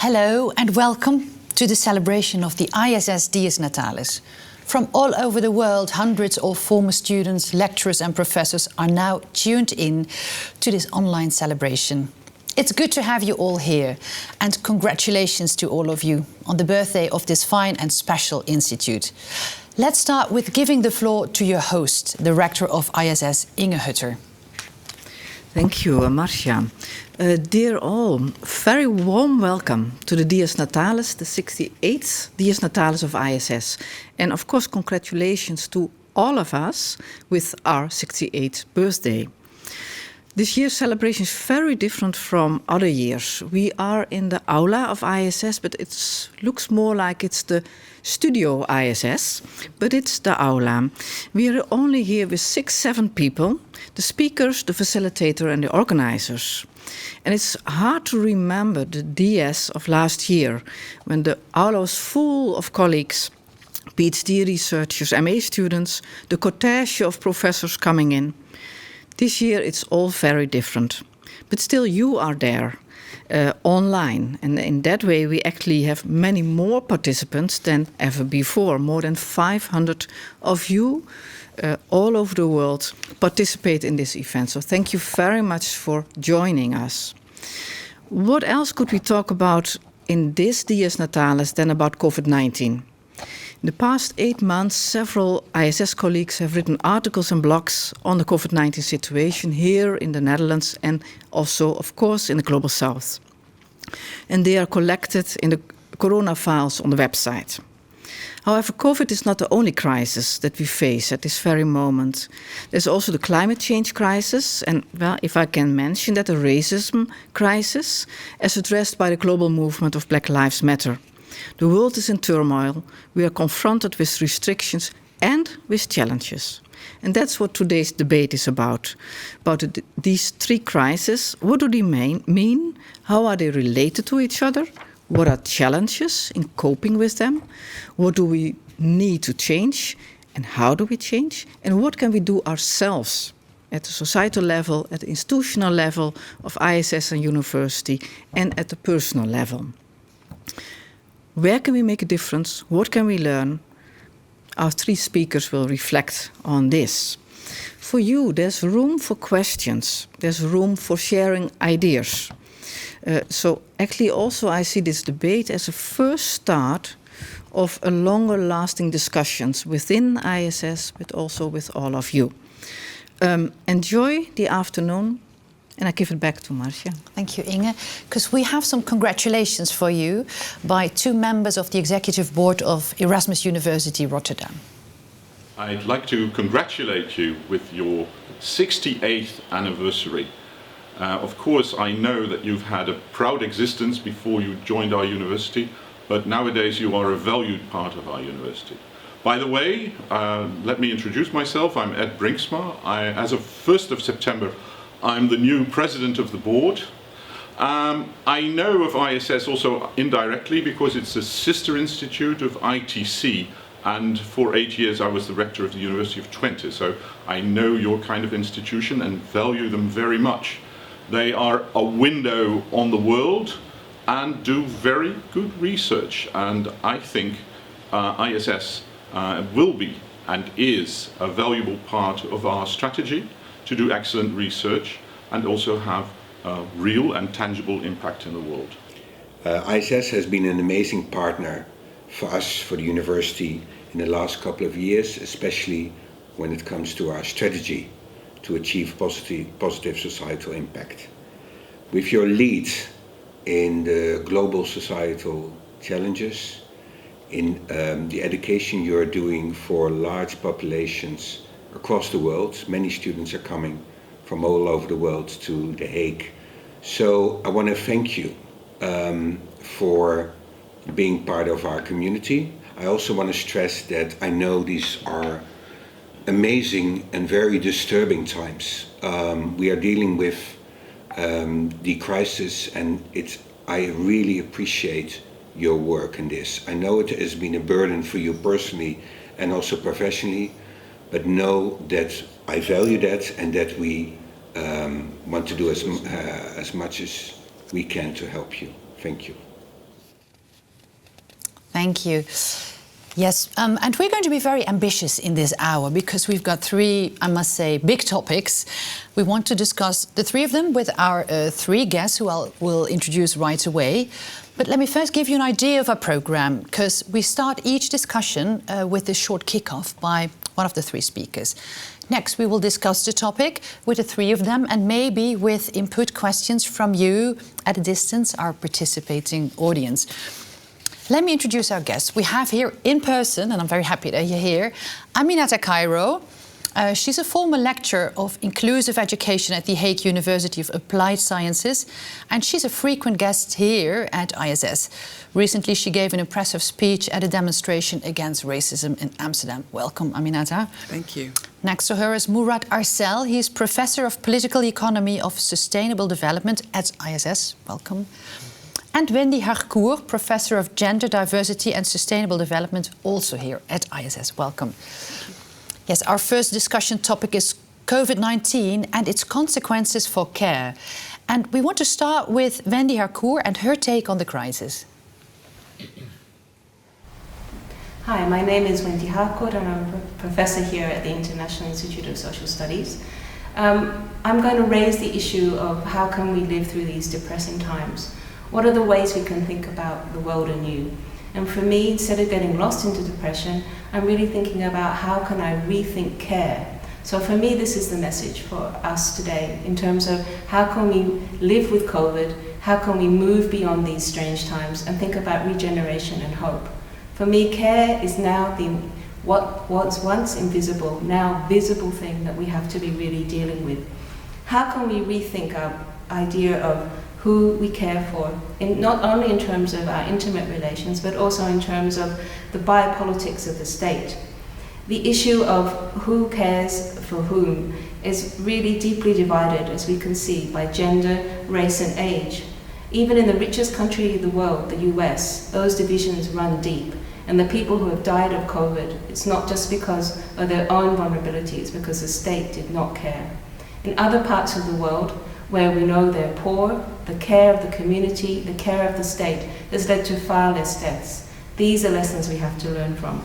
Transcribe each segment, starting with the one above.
Hello and welcome to the celebration of the ISS Dies Natalis. From all over the world, hundreds of former students, lecturers and professors are now tuned in to this online celebration. It's good to have you all here, and congratulations to all of you on the birthday of this fine and special institute. Let's start with giving the floor to your host, the rector of ISS, Inge Hutter. Thank you, Marcia. Dear all, very warm welcome to the Dies Natalis, the 68th Dies Natalis of ISS. And of course, congratulations to all of us with our 68th birthday. This year's celebration is very different from other years. We are in the aula of ISS, but it looks more like it's the studio ISS, but it's the aula. We are only here with 6-7 people, the speakers, the facilitator and the organizers. And it's hard to remember the DS of last year, when the aula was full of colleagues, PhD researchers, MA students, the cortege of professors coming in. This year it's all very different, but still you are there online, and in that way we actually have many more participants than ever before. More than 500 of you all over the world participate in this event, so thank you very much for joining us. What else could we talk about in this Dies Natalis than about COVID-19? In the past 8 months, several ISS colleagues have written articles and blogs on the COVID-19 situation here in the Netherlands and also, of course, in the Global South. And they are collected in the Corona files on the website. However, COVID is not the only crisis that we face at this very moment. There's also the climate change crisis, and, well, if I can mention that, the racism crisis, as addressed by the global movement of Black Lives Matter. The world is in turmoil. We are confronted with restrictions and with challenges. And that's what today's debate is about these three crises. What do they mean? How are they related to each other? What are challenges in coping with them? What do we need to change? And how do we change? And what can we do ourselves at the societal level, at the institutional level of ISS and university, and at the personal level? Where can we make a difference? What can we learn? Our three speakers will reflect on this. For you, there's room for questions. There's room for sharing ideas. So actually also I see this debate as a first start of a longer lasting discussions within ISS, but also with all of you. Enjoy the afternoon. And I give it back to Marcia. Thank you, Inge. Because we have some congratulations for you by 2 members of the Executive Board of Erasmus University, Rotterdam. I'd like to congratulate you with your 68th anniversary. Of course, I know that you've had a proud existence before you joined our university, but nowadays you are a valued part of our university. By the way, let me introduce myself. I'm Ed Brinksma. As of 1st of September, I'm the new president of the board. I know of ISS also indirectly because it's a sister institute of ITC, and for 8 years I was the rector of the University of Twente, so I know your kind of institution and value them very much. They are a window on the world and do very good research, and I think ISS will be and is a valuable part of our strategy to do excellent research and also have a real and tangible impact in the world. ISS has been an amazing partner for us, for the university, in the last couple of years, especially when it comes to our strategy to achieve positive societal impact. With your lead in the global societal challenges, in the education you are doing for large populations across the world. Many students are coming from all over the world to The Hague. So I want to thank you for being part of our community. I also want to stress that I know these are amazing and very disturbing times. We are dealing with the crisis, and I really appreciate your work in this. I know it has been a burden for you personally and also professionally, but know that I value that and that we want to do as much as we can to help you. Thank you. Thank you. Yes, and we're going to be very ambitious in this hour because we've got three, I must say, big topics. We want to discuss the three of them with our three guests who will introduce right away. But let me first give you an idea of our program, because we start each discussion with a short kickoff by one of the three speakers. Next, we will discuss the topic with the three of them and maybe with input questions from you at a distance, our participating audience. Let me introduce our guests. We have here in person, and I'm very happy that you're here, Aminata Cairo. She's a former lecturer of inclusive education at the Hague University of Applied Sciences, and she's a frequent guest here at ISS. Recently, she gave an impressive speech at a demonstration against racism in Amsterdam. Welcome, Aminata. Thank you. Next to her is Murat Arsel. He is Professor of Political Economy of Sustainable Development at ISS. Welcome. And Wendy Harcourt, Professor of Gender Diversity and Sustainable Development, also here at ISS. Welcome. Yes, our first discussion topic is COVID-19 and its consequences for care. And we want to start with Wendy Harcourt and her take on the crisis. Hi, my name is Wendy Harcourt and I'm a professor here at the International Institute of Social Studies. I'm going to raise the issue of how can we live through these depressing times. What are the ways we can think about the world anew? And for me, instead of getting lost into depression, I'm really thinking about how can I rethink care. So for me, this is the message for us today in terms of how can we live with COVID, how can we move beyond these strange times and think about regeneration and hope. For me, care is now what was once invisible, now visible thing that we have to be really dealing with. How can we rethink our idea of who we care for, not only in terms of our intimate relations, but also in terms of the biopolitics of the state. The issue of who cares for whom is really deeply divided, as we can see, by gender, race and age. Even in the richest country in the world, the US, those divisions run deep. And the people who have died of COVID, it's not just because of their own vulnerability, it's because the state did not care. In other parts of the world, where we know they're poor, the care of the community, the care of the state has led to far less deaths. These are lessons we have to learn from.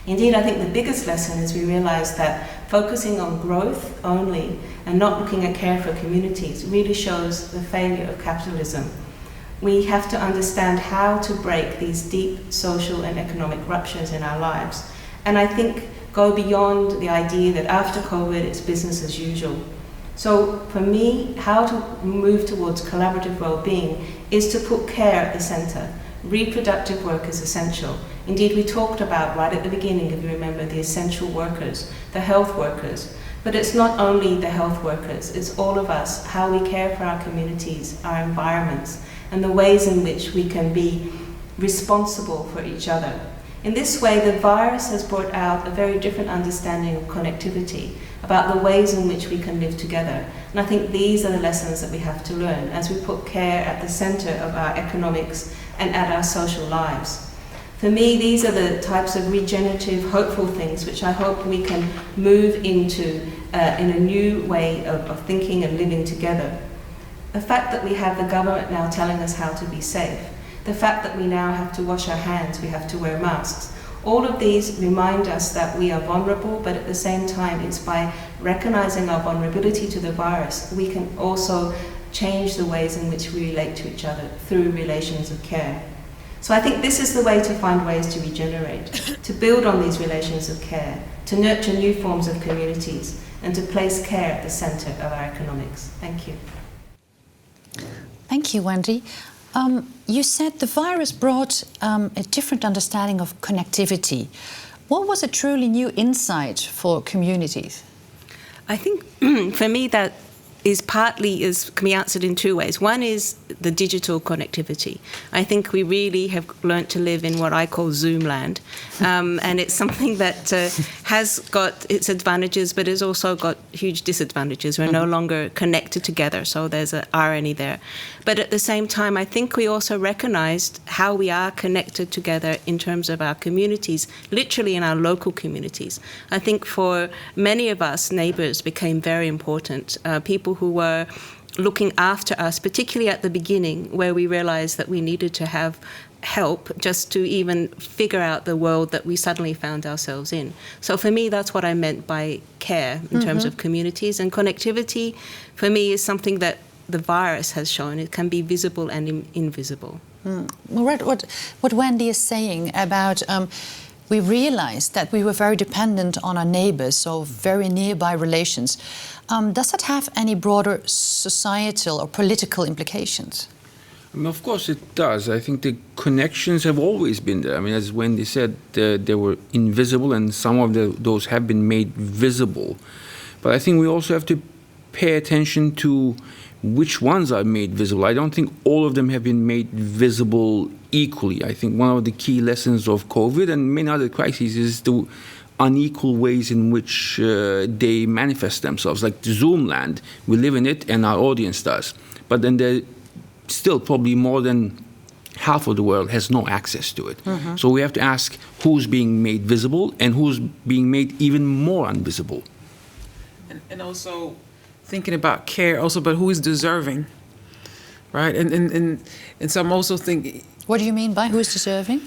Indeed, I think the biggest lesson is we realize that focusing on growth only and not looking at care for communities really shows the failure of capitalism. We have to understand how to break these deep social and economic ruptures in our lives. And I think go beyond the idea that after COVID it's business as usual. So for me, how to move towards collaborative well-being is to put care at the center. Reproductive work is essential. Indeed, we talked about right at the beginning, if you remember, the essential workers, the health workers. But it's not only the health workers, it's all of us, how we care for our communities, our environments, and the ways in which we can be responsible for each other. In this way, the virus has brought out a very different understanding of connectivity, about the ways in which we can live together. And I think these are the lessons that we have to learn as we put care at the center of our economics and at our social lives. For me, these are the types of regenerative, hopeful things which I hope we can move into in a new way of thinking and living together. The fact that we have the government now telling us how to be safe, the fact that we now have to wash our hands, we have to wear masks, all of these remind us that we are vulnerable, but at the same time, it's by recognizing our vulnerability to the virus, we can also change the ways in which we relate to each other through relations of care. So I think this is the way to find ways to regenerate, to build on these relations of care, to nurture new forms of communities, and to place care at the center of our economics. Thank you. Thank you, Wendy. You said the virus brought a different understanding of connectivity. What was a truly new insight for communities? I think for me that can be answered in two ways. One is the digital connectivity. I think we really have learnt to live in what I call Zoom land. And it's something that has got its advantages, but has also got huge disadvantages. We're no longer connected together, so there's an irony there. But at the same time, I think we also recognized how we are connected together in terms of our communities, literally in our local communities. I think for many of us, neighbors became very important. People who were looking after us, particularly at the beginning, where we realized that we needed to have help just to even figure out the world that we suddenly found ourselves in. So for me, that's what I meant by care in terms of communities. And connectivity, for me, is something that the virus has shown. It can be visible and invisible. Murat, what Wendy is saying about we realized that we were very dependent on our neighbors, so very nearby relations. Does that have any broader societal or political implications? I mean, of course it does. I think the connections have always been there. I mean, as Wendy said, they were invisible, and some of those have been made visible. But I think we also have to pay attention to which ones are made visible. I don't think all of them have been made visible equally. I think one of the key lessons of COVID and many other crises is the unequal ways in which they manifest themselves. Like Zoom land, we live in it and our audience does. But then there still probably more than half of the world has no access to it. So we have to ask who's being made visible and who's being made even more invisible. And also thinking about care, also about who is deserving, right? And so I'm also thinking... What do you mean by who is deserving?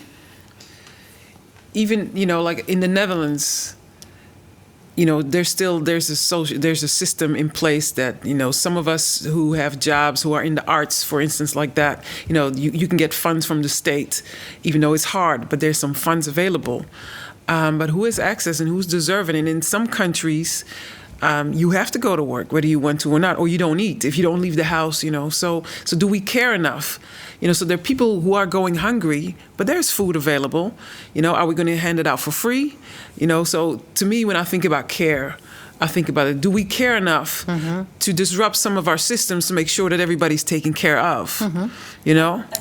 Even, like in the Netherlands, there's a system in place that, some of us who have jobs, who are in the arts, for instance, like that, you can get funds from the state, even though it's hard, but there's some funds available. But who has access and who's deserving? And in some countries, you have to go to work, whether you want to or not, or you don't eat if you don't leave the house, So do we care enough? So there are people who are going hungry, but there's food available. Are we going to hand it out for free? So to me, when I think about care, I think about it. Do we care enough to disrupt some of our systems to make sure that everybody's taken care of? I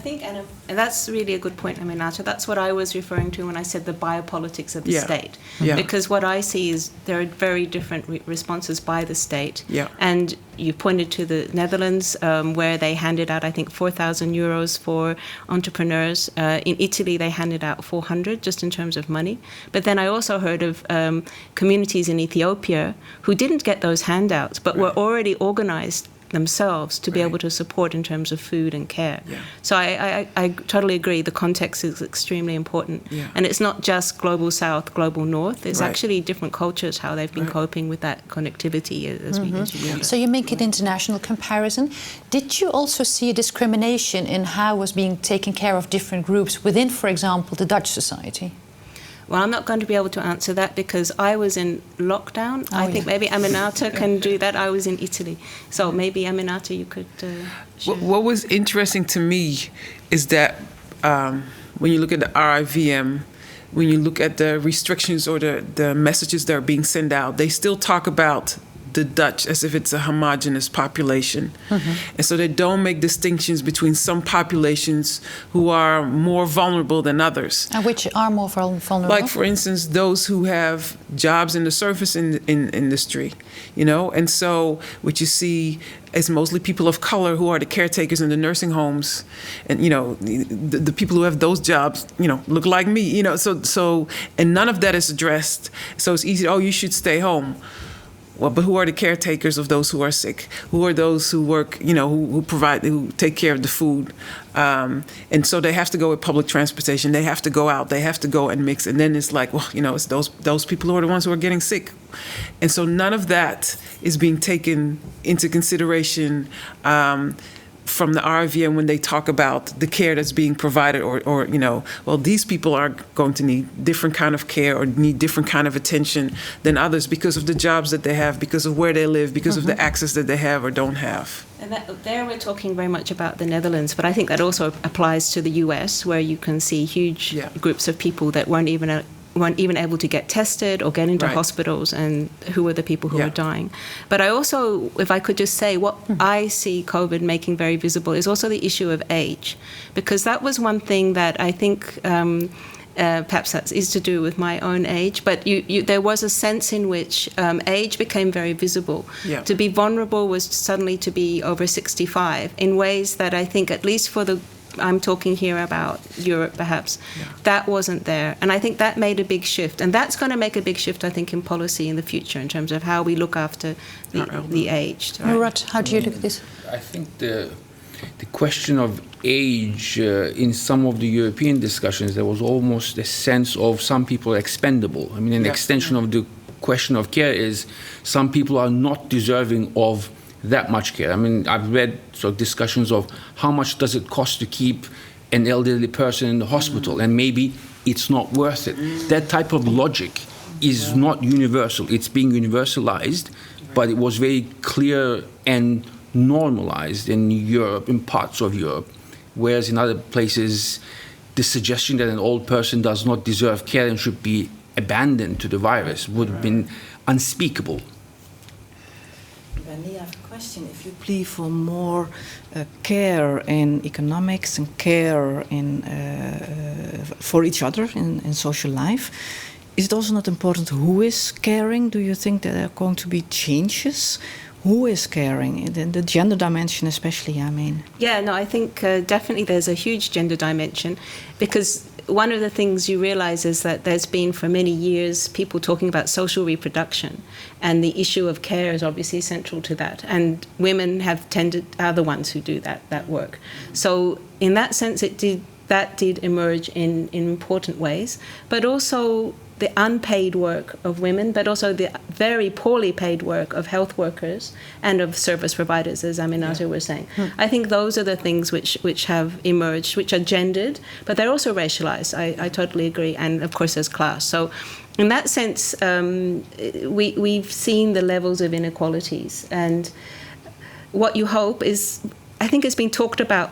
think, and that's really a good point, Aminata. That's what I was referring to when I said the biopolitics of the state. Because what I see is there are very different responses by the state. And you pointed to the Netherlands, where they handed out, I think, 4,000 euros for entrepreneurs. In Italy, they handed out 400 just in terms of money. But then I also heard of communities in Ethiopia who didn't get those handouts, but were already organized themselves to be able to support in terms of food and care. So I totally agree. The context is extremely important. And it's not just global south, global north. It's actually different cultures, how they've been coping with that connectivity as we introduce. So you make an international comparison. Did you also see a discrimination in how was being taken care of different groups within, for example, the Dutch society? Well, I'm not going to be able to answer that because I was in lockdown. I think maybe Aminata can do that. I was in Italy. So maybe, Aminata, you could share. What was interesting to me is that when you look at the RIVM, when you look at the restrictions or the messages that are being sent out, they still talk about the Dutch as if it's a homogenous population. And so they don't make distinctions between some populations who are more vulnerable than others. And which are more vulnerable? Like, for instance, those who have jobs in the service industry, And so what you see is mostly people of color who are the caretakers in the nursing homes. And, the people who have those jobs, look like me, So, and none of that is addressed. So it's easy, you should stay home. Well, but who are the caretakers of those who are sick? Who are those who work, who take care of the food? And so they have to go with public transportation. They have to go out. They have to go and mix. And then it's like, it's those people who are the ones who are getting sick. And so none of that is being taken into consideration from the RIVM when they talk about the care that's being provided or these people are going to need different kind of care or need different kind of attention than others because of the jobs that they have, because of where they live, because of the access that they have or don't have. And there we're talking very much about the Netherlands, but I think that also applies to the US, where you can see huge groups of people that weren't even able to get tested or get into hospitals, and who were the people who were dying. But I also, if I could just say, what I see COVID making very visible is also the issue of age, because that was one thing that I think perhaps that is to do with my own age, but there was a sense in which age became very visible. To be vulnerable was suddenly to be over 65 in ways that I think, at least for I'm talking here about Europe, perhaps, that wasn't there. And I think that made a big shift. And that's going to make a big shift, I think, in policy in the future in terms of how we look after the aged. Murat, how do you look at this? I think the question of age, in some of the European discussions, there was almost a sense of some people are expendable. I mean, an extension of the question of care is some people are not deserving of that much care. I mean, I've read sort of discussions of how much does it cost to keep an elderly person in the hospital, and maybe it's not worth it. That type of logic is not universal. It's being universalized, but it was very clear and normalized in Europe, in parts of Europe, whereas in other places, the suggestion that an old person does not deserve care and should be abandoned to the virus would have been unspeakable. Wendy, I have a question. If you plea for more care in economics and care in, for each other in social life, is it also not important who is caring? Do you think that there are going to be changes? Who is caring? The gender dimension especially, I mean. Yeah, no, I think definitely there's a huge gender dimension, because one of the things you realize is that there's been for many years people talking about social reproduction, and the issue of care is obviously central to that, and women are the ones who do that work. So in that sense that did emerge in important ways, but also the unpaid work of women, but also the very poorly paid work of health workers and of service providers, as Aminata was saying. I think those are the things which have emerged, which are gendered, but they're also racialized. I totally agree, and of course there's class. So in that sense, we've seen the levels of inequalities, and what you hope is, I think it's been talked about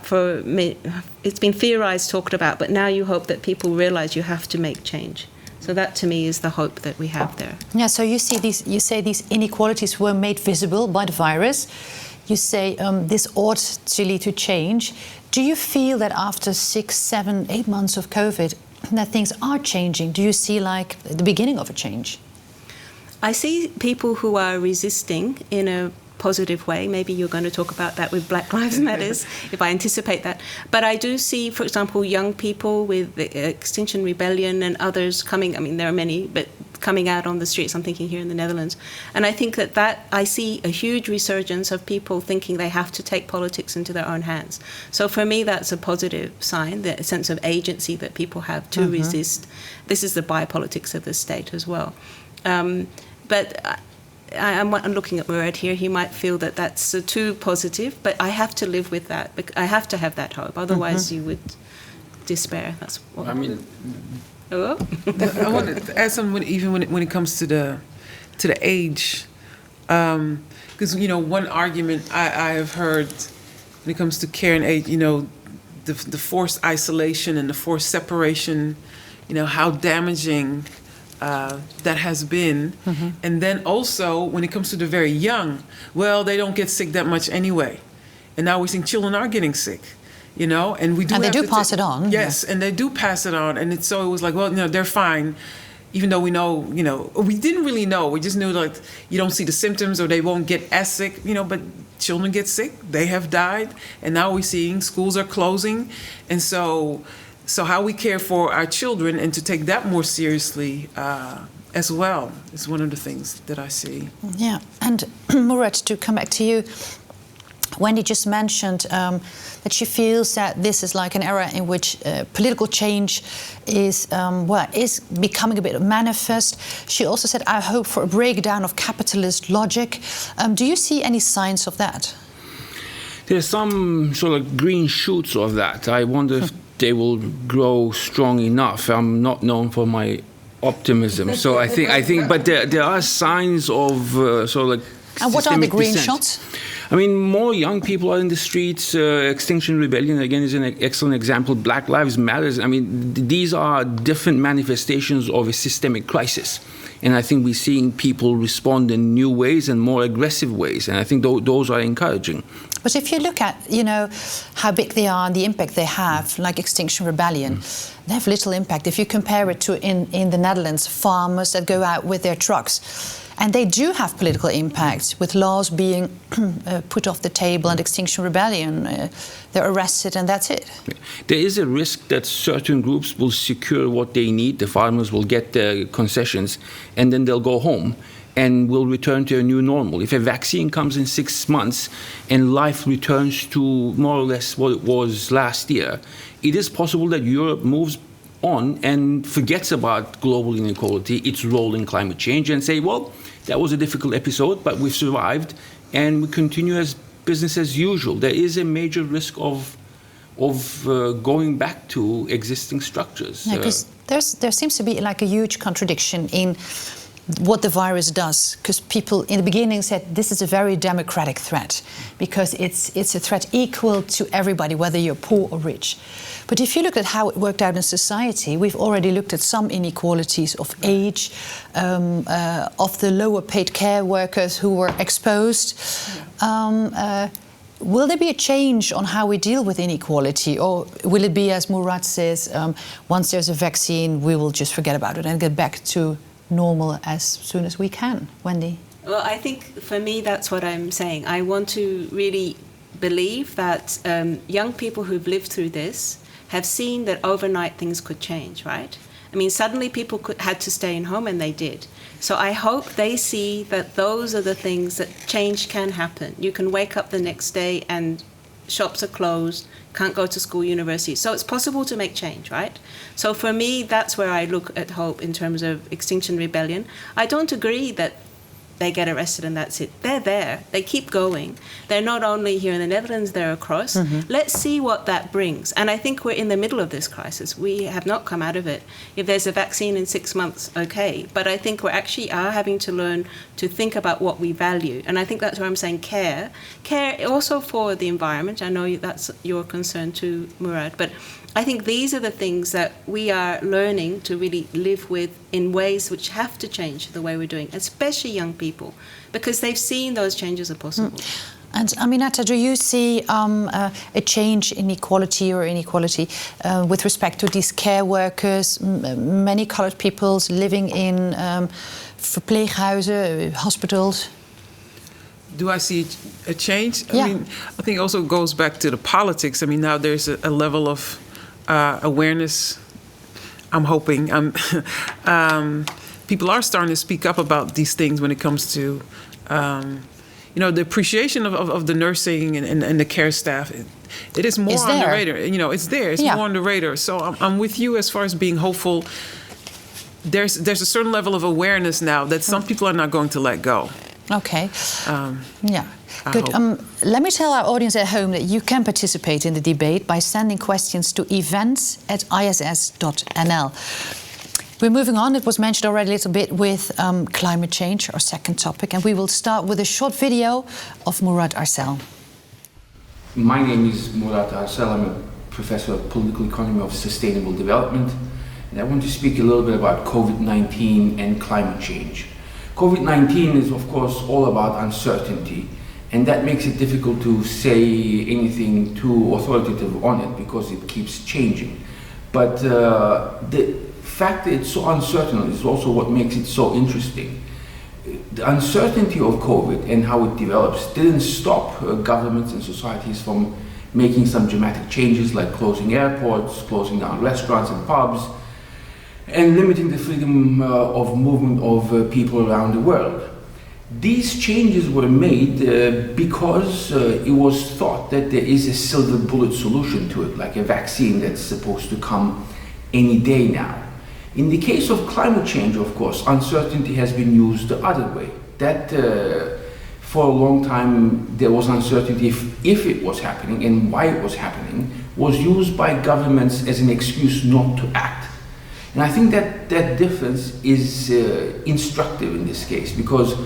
it's been theorized, talked about, but now you hope that people realize you have to make change. So that, to me, is the hope that we have there. Yeah. So you say these inequalities were made visible by the virus. You say this ought to lead to change. Do you feel that after 6, 7, 8 months of COVID, that things are changing? Do you see like the beginning of a change? I see people who are resisting in a positive way. Maybe you're going to talk about that with Black Lives Matter, if I anticipate that. But I do see, for example, young people with Extinction Rebellion and others coming, I mean, there are many, but coming out on the streets, I'm thinking here in the Netherlands. And I think that I see a huge resurgence of people thinking they have to take politics into their own hands. So for me, that's a positive sign, the sense of agency that people have to resist. This is the biopolitics of the state as well. But I'm looking at Murat here. He might feel that that's too positive, but I have to live with that. I have to have that hope. Otherwise, you would despair. That's what I mean. Oh. I want to add something, even when it comes to the age, because one argument I have heard when it comes to care and age, the forced isolation and the forced separation, how damaging that has been. And then also when it comes to the very young, well, they don't get sick that much anyway, and now we're seeing children are getting sick, and we do. And they do pass it on. Yes, and they do pass it on, and it was like, well, they're fine, even though we know, we didn't really know. We just knew like you don't see the symptoms or they won't get as sick, but children get sick. They have died, and now we're seeing schools are closing, and so how we care for our children and to take that more seriously as well is one of the things that I see. Yeah, and Murat, to come back to you, Wendy just mentioned that she feels that this is like an era in which political change is becoming a bit manifest. She also said, I hope for a breakdown of capitalist logic. Do you see any signs of that? There's some sort of green shoots of that. I wonder if they will grow strong enough. I'm not known for my optimism, so I think, but there are signs of sort of like. And what are the green shots? I mean, more young people are in the streets. Extinction Rebellion, again, is an excellent example. Black Lives Matter. I mean, these are different manifestations of a systemic crisis. And I think we're seeing people respond in new ways and more aggressive ways. And I think those are encouraging. But if you look at, how big they are and the impact they have, like Extinction Rebellion, they have little impact. If you compare it to in the Netherlands, farmers that go out with their trucks, and they do have political impacts with laws being put off the table and Extinction Rebellion, they're arrested and that's it. There is a risk that certain groups will secure what they need. The farmers will get their concessions and then they'll go home. and we'll return to a new normal. If a vaccine comes in 6 months and life returns to more or less what it was last year, it is possible that Europe moves on and forgets about global inequality, its role in climate change, and say, well, that was a difficult episode, but we've survived, and we continue as business as usual. There is a major risk of going back to existing structures. Yeah, because there seems to be like a huge contradiction in what the virus does, because people in the beginning said this is a very democratic threat because it's a threat equal to everybody, whether you're poor or rich. But if you look at how it worked out in society, we've already looked at some inequalities of age, of the lower paid care workers who were exposed. Will there be a change on how we deal with inequality, or will it be, as Murat says, once there's a vaccine, we will just forget about it and get back to normal as soon as we can? Wendy? Well, I think for me that's what I'm saying. I want to really believe that young people who've lived through this have seen that overnight things could change, right? I mean, suddenly people had to stay in home, and they did. So I hope they see that those are the things that change can happen. You can wake up the next day and shops are closed, can't go to school, university. So it's possible to make change, right? So for me, that's where I look at hope in terms of Extinction Rebellion. I don't agree that they get arrested and that's it. They're there. They keep going. They're not only here in the Netherlands, they're across. Let's see what that brings. And I think we're in the middle of this crisis. We have not come out of it. If there's a vaccine in 6 months, okay. But I think we actually are having to learn to think about what we value. And I think that's where I'm saying care. Care also for the environment. I know that's your concern too, Murat. But I think these are the things that we are learning to really live with in ways which have to change the way we're doing, especially young people, because they've seen those changes are possible. And Aminata, do you see a change in equality with respect to these care workers, many coloured peoples living in verpleeghuizen, hospitals? Do I see a change? Yeah. I mean, I think it also goes back to the politics. I mean, now there's a level of awareness. I'm hoping people are starting to speak up about these things when it comes to, the appreciation of the nursing and the care staff. It is more on the radar. It's there. It's more on the radar. So I'm with you as far as being hopeful. There's a certain level of awareness now that some people are not going to let go. Okay. Good. Let me tell our audience at home that you can participate in the debate by sending questions to events@iss.nl. We're moving on. It was mentioned already a little bit with climate change, our second topic, and we will start with a short video of Murat Arsel. My name is Murat Arsel. I'm a professor of political economy of sustainable development, and I want to speak a little bit about COVID-19 and climate change. COVID-19 is, of course, all about uncertainty, and that makes it difficult to say anything too authoritative on it because it keeps changing. But the fact that it's so uncertain is also what makes it so interesting. The uncertainty of COVID and how it develops didn't stop governments and societies from making some dramatic changes like closing airports, closing down restaurants and pubs, and limiting the freedom of movement of people around the world. These changes were made because it was thought that there is a silver bullet solution to it, like a vaccine that's supposed to come any day now. In the case of climate change, of course, uncertainty has been used the other way. That for a long time there was uncertainty if it was happening and why it was happening was used by governments as an excuse not to act. And I think that difference is instructive in this case, because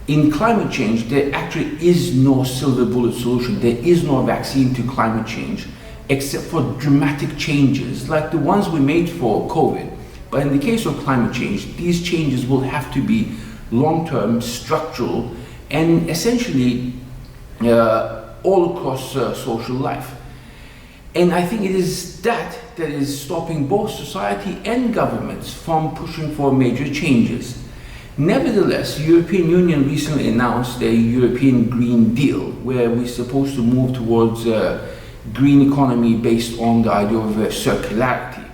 in climate change there actually is no silver bullet solution. There is no vaccine to climate change except for dramatic changes like the ones we made for COVID. But in the case of climate change, these changes will have to be long-term, structural, and essentially all across social life. And I think it is that is stopping both society and governments from pushing for major changes. Nevertheless, the European Union recently announced a European Green Deal where we're supposed to move towards a green economy based on the idea of circularity.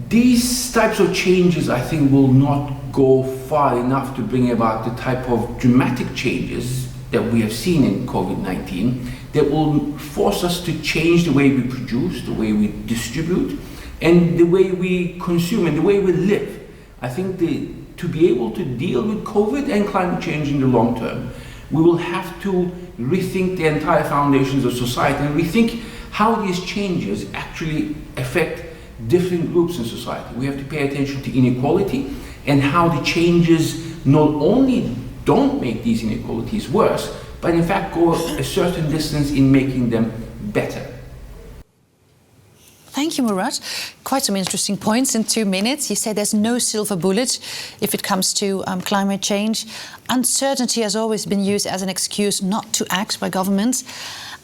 These types of changes, I think, will not go far enough to bring about the type of dramatic changes that we have seen in COVID-19 that will force us to change the way we produce, the way we distribute, and the way we consume and the way we live. I think to be able to deal with COVID and climate change in the long term, we will have to rethink the entire foundations of society and rethink how these changes actually affect different groups in society. We have to pay attention to inequality and how the changes not only don't make these inequalities worse, but in fact go a certain distance in making them better. Thank you, Murat. Quite some interesting points in 2 minutes. You say there's no silver bullet if it comes to climate change. Uncertainty has always been used as an excuse not to act by governments.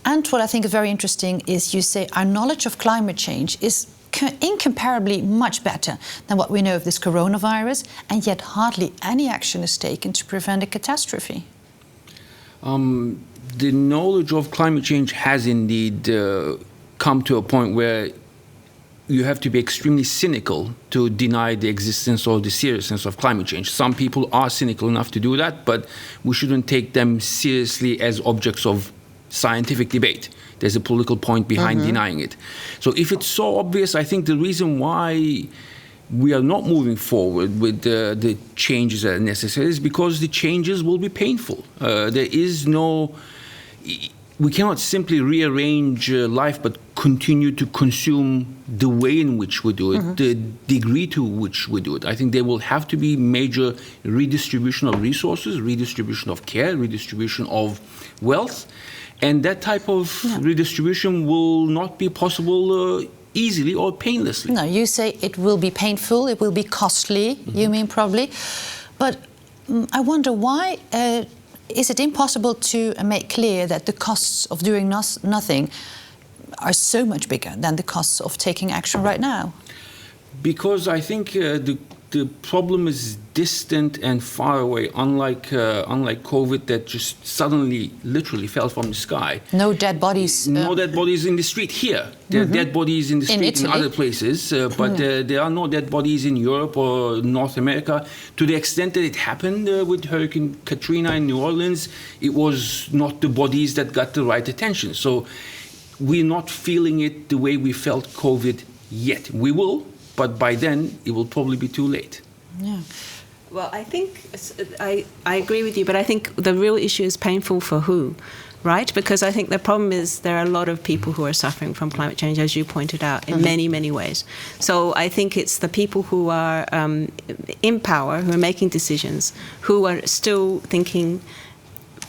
And what I think is very interesting is you say our knowledge of climate change is incomparably much better than what we know of this coronavirus, and yet hardly any action is taken to prevent a catastrophe. The knowledge of climate change has indeed come to a point where you have to be extremely cynical to deny the existence or the seriousness of climate change. Some people are cynical enough to do that, but we shouldn't take them seriously as objects of scientific debate. There's a political point behind denying it. So if it's so obvious, I think the reason why we are not moving forward with the changes that are necessary is because the changes will be painful. There is no... We cannot simply rearrange life but continue to consume the way in which we do it, the degree to which we do it. I think there will have to be major redistribution of resources, redistribution of care, redistribution of wealth, and that type of redistribution will not be possible easily or painlessly. No, you say it will be painful, it will be costly, you mean probably. But I wonder why... is it impossible to make clear that the costs of doing nothing are so much bigger than the costs of taking action right now? Because I think the problem is distant and far away, unlike COVID that just suddenly, literally fell from the sky. No dead bodies. No dead bodies in the street here. There are dead bodies in the street in other places, but there are no dead bodies in Europe or North America. To the extent that it happened with Hurricane Katrina in New Orleans, it was not the bodies that got the right attention. So we're not feeling it the way we felt COVID yet. We will, but by then it will probably be too late. Yeah. Well, I think I agree with you, but I think the real issue is painful for who, right? Because I think the problem is there are a lot of people who are suffering from climate change, as you pointed out, in many, many ways. So I think it's the people who are in power, who are making decisions, who are still thinking,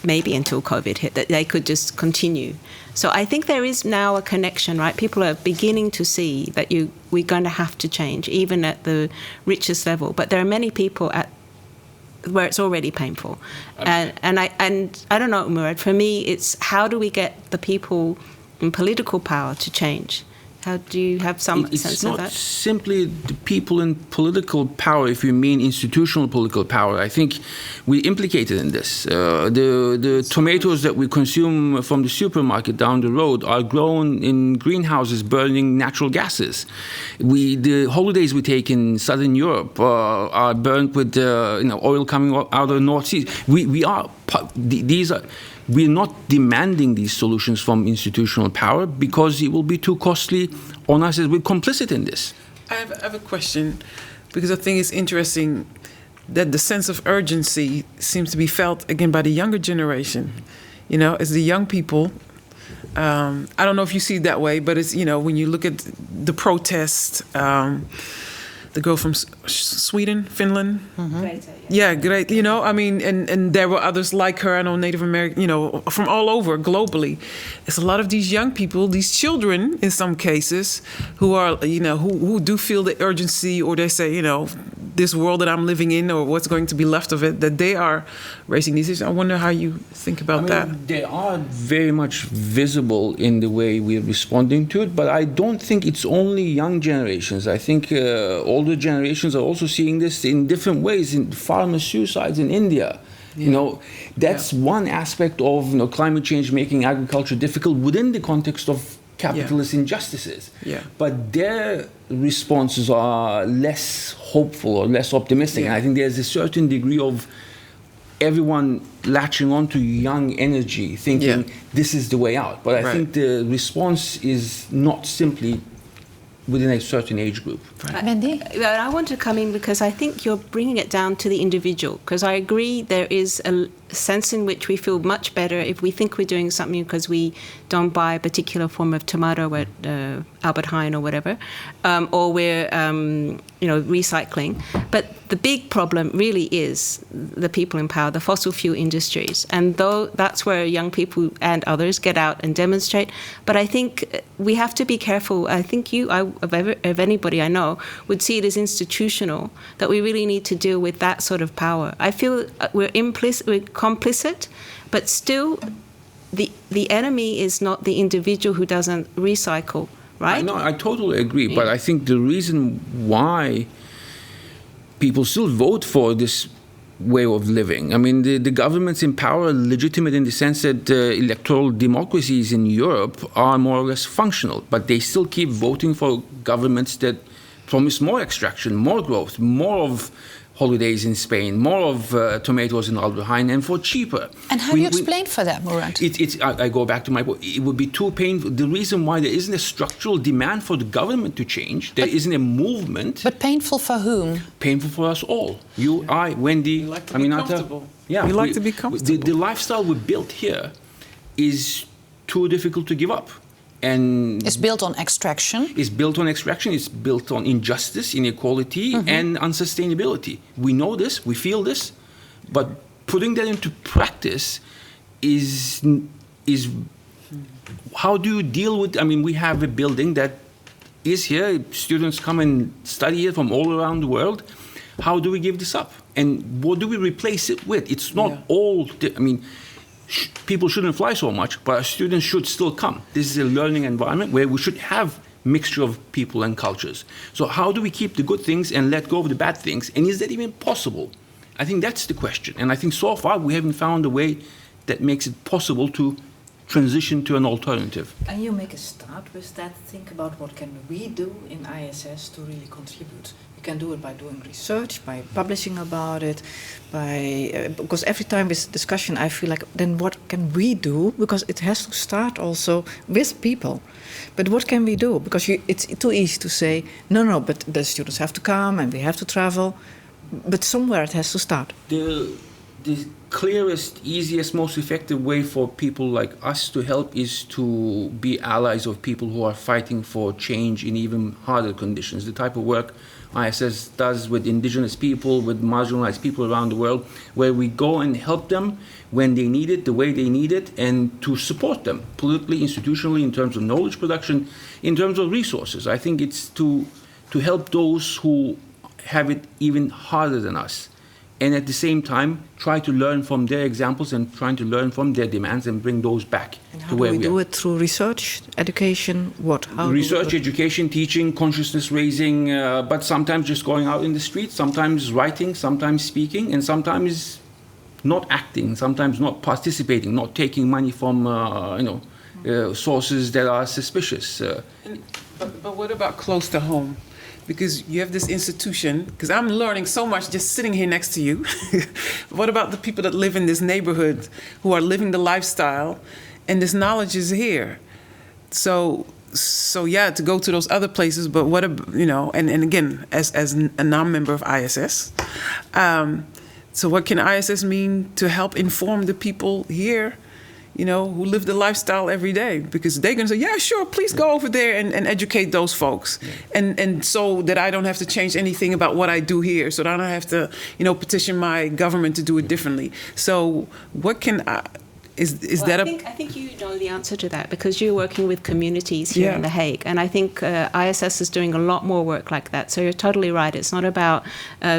maybe until COVID hit, that they could just continue. So I think there is now a connection, right? People are beginning to see that we're going to have to change, even at the richest level. But there are many people where it's already painful. And I don't know, Murat, for me, it's how do we get the people in political power to change? How do you have some sense of that? It's not simply the people in political power, if you mean institutional political power. I think we implicated in this. The tomatoes that we consume from the supermarket down the road are grown in greenhouses burning natural gases. The holidays we take in Southern Europe are burnt with oil coming out of the North Sea. We're not demanding these solutions from institutional power because it will be too costly on us as we're complicit in this. I have a question, because I think it's interesting that the sense of urgency seems to be felt again by the younger generation. You know, as the young people, I don't know if you see it that way, but it's, when you look at the protest, the girl from Sweden, Finland. Greta, yeah, great. And there were others like her. I know Native American, from all over globally. It's a lot of these young people, these children, in some cases, who are, who do feel the urgency, or they say, this world that I'm living in, or what's going to be left of it, that they are raising these issues. I wonder how you think about that. They are very much visible in the way we're responding to it, but I don't think it's only young generations. I think older generations are also seeing this in different ways, in farmer suicides in India. Yeah. That's one aspect of climate change making agriculture difficult within the context of capitalist injustices. Yeah. But their responses are less hopeful or less optimistic. Yeah. And I think there's a certain degree of everyone latching on to young energy, thinking this is the way out. But I think the response is not simply within a certain age group. Wendy? I want to come in because I think you're bringing it down to the individual, because I agree there is a sense in which we feel much better if we think we're doing something because we don't buy a particular form of tomato at Albert Heijn or whatever, or we're recycling. But the big problem really is the people in power, the fossil fuel industries. And though that's where young people and others get out and demonstrate, but I think we have to be careful. I think of anybody I know, would see it as institutional, that we really need to deal with that sort of power. I feel we're complicit, but still the enemy is not the individual who doesn't recycle, right? No, I totally agree, but I think the reason why people still vote for this way of living, I mean, the governments in power are legitimate in the sense that electoral democracies in Europe are more or less functional, but they still keep voting for governments that promise more extraction, more growth, more of holidays in Spain, more of tomatoes in Albert Heijn, and for cheaper. And how do you explain for that, Murat? I go back to my point. It would be too painful. The reason why there isn't a structural demand for the government to change, there isn't a movement. But painful for whom? Painful for us all. You, I, Wendy, We like to be Aminata. comfortable. Yeah, we like to be comfortable. The lifestyle we built here is too difficult to give up. And It's built on extraction. It's built on extraction, it's built on injustice, inequality, and unsustainability. We know this, we feel this, but putting that into practice is how do you deal with, I mean, we have a building that is here, students come and study here from all around the world. How do we give this up? And what do we replace it with? It's not all, people shouldn't fly so much, but our students should still come. This is a learning environment where we should have mixture of people and cultures. So how do we keep the good things and let go of the bad things? And is that even possible? I think that's the question. And I think so far we haven't found a way that makes it possible to transition to an alternative. And you make a start with that. Think about what can we do in ISS to really contribute. You can do it by doing research, by publishing about it, because every time with discussion I feel like, then what can we do? Because it has to start also with people. But what can we do? Because it's too easy to say, no, but the students have to come and we have to travel. But somewhere it has to start. The clearest, easiest, most effective way for people like us to help is to be allies of people who are fighting for change in even harder conditions. The type of work ISS does with indigenous people, with marginalized people around the world, where we go and help them when they need it, the way they need it, and to support them politically, institutionally, in terms of knowledge production, in terms of resources. I think it's to help those who have it even harder than us, and at the same time try to learn from their examples and trying to learn from their demands and bring those back to where we are. How do we do it? Through research, education, what? How research, education, teaching, consciousness raising, but sometimes just going out in the street, sometimes writing, sometimes speaking, and sometimes not acting, sometimes not participating, not taking money from sources that are suspicious. But what about close to home? Because you have this institution, because I'm learning so much just sitting here next to you. What about the people that live in this neighborhood who are living the lifestyle and this knowledge is here? So yeah, to go to those other places, but what, and again, as a non-member of ISS, so what can ISS mean to help inform the people here, who live the lifestyle every day? Because they're going to say, yeah, sure, please go over there and educate those folks. Yeah. And so that I don't have to change anything about what I do here. So that I don't have to, petition my government to do it differently. So what can I think you know the answer to that, because you're working with communities here in The Hague. And I think ISS is doing a lot more work like that. So you're totally right. It's not about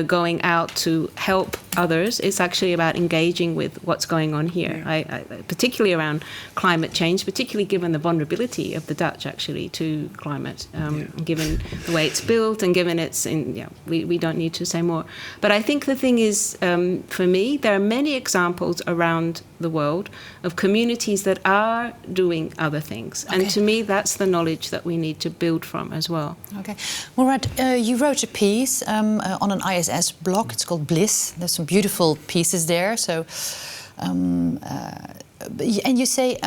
going out to help others. It's actually about engaging with what's going on here, particularly around climate change, particularly given the vulnerability of the Dutch, actually, to climate, given the way it's built and given we don't need to say more. But I think the thing is, for me, there are many examples around the world of communities that are doing other things. Okay. And to me, that's the knowledge that we need to build from as well. Okay. Murat, you wrote a piece on an ISS blog. It's called Bliss. There's some beautiful pieces there. So, and you say,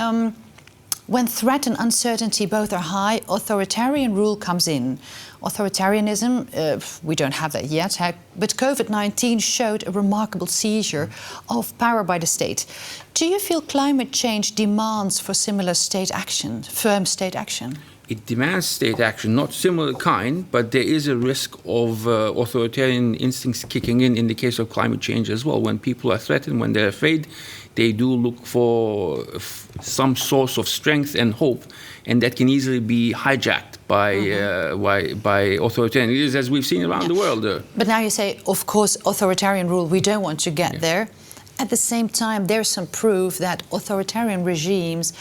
when threat and uncertainty both are high, authoritarian rule comes in. Authoritarianism, we don't have that yet, but COVID-19 showed a remarkable seizure of power by the state. Do you feel climate change demands for similar state action, firm state action? It demands state action, not similar kind, but there is a risk of authoritarian instincts kicking in the case of climate change as well. When people are threatened, when they're afraid, they do look for some source of strength and hope, and that can easily be hijacked by authoritarian leaders, as we've seen around the world. But now you say, of course, authoritarian rule, we don't want to get there. At the same time, there's some proof that authoritarian regimes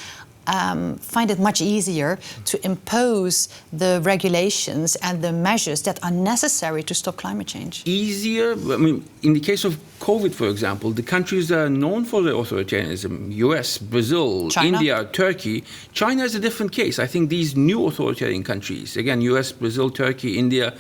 find it much easier to impose the regulations and the measures that are necessary to stop climate change. Easier? I mean, in the case of COVID, for example, the countries that are known for their authoritarianism, US, Brazil, China. India, Turkey. China is a different case. I think these new authoritarian countries, again, US, Brazil, Turkey, India,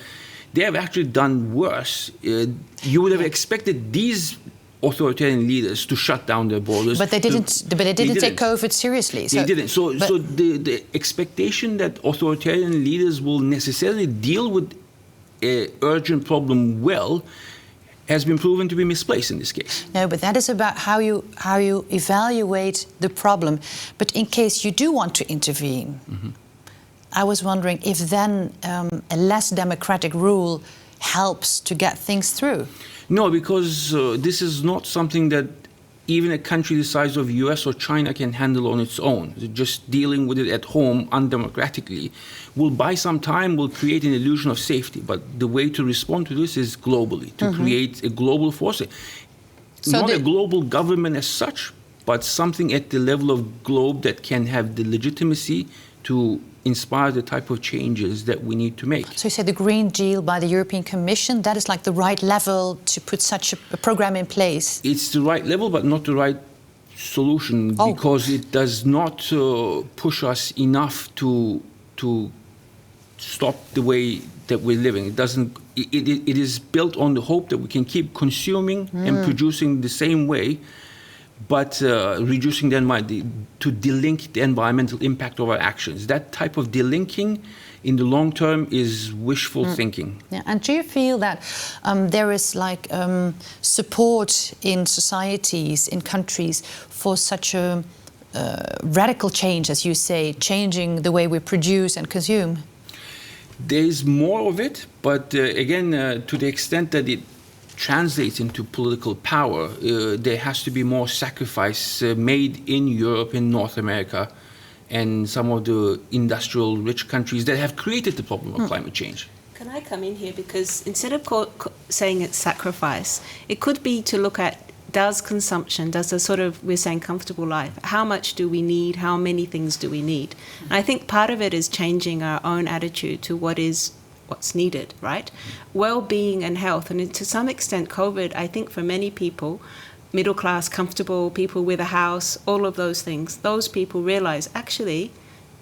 they have actually done worse. You would have expected these authoritarian leaders to shut down their borders. But they didn't. But they didn't take COVID seriously. They didn't. So the expectation that authoritarian leaders will necessarily deal with an urgent problem well has been proven to be misplaced in this case. No, but that is about how you evaluate the problem. But in case you do want to intervene, I was wondering if then a less democratic rule helps to get things through. No, because this is not something that even a country the size of US or China can handle on its own. Just dealing with it at home undemocratically will buy some time, will create an illusion of safety. But the way to respond to this is globally, to create a global force. So not a global government as such, but something at the level of globe that can have the legitimacy to inspire the type of changes that we need to make. So you say the Green Deal by the European Commission, that is like the right level to put such a program in place? It's the right level, but not the right solution, because it does not push us enough to stop the way that we're living. It doesn't. It is built on the hope that we can keep consuming and producing the same way, but reducing to delink the environmental impact of our actions. That type of delinking in the long term is wishful thinking. Yeah. And do you feel that there is like support in societies, in countries, for such a radical change, as you say, changing the way we produce and consume? There is more of it, but again, to the extent that it translates into political power, there has to be more sacrifice made in Europe, in North America, and some of the industrial rich countries that have created the problem of climate change. Can I come in here? Because instead of saying it's sacrifice, it could be to look at, does consumption, does the sort of, we're saying comfortable life, how much do we need, how many things do we need? And I think part of it is changing our own attitude to what's needed, right? Well-being and health, and to some extent COVID, I think for many people, middle class, comfortable, people with a house, all of those things, those people realize actually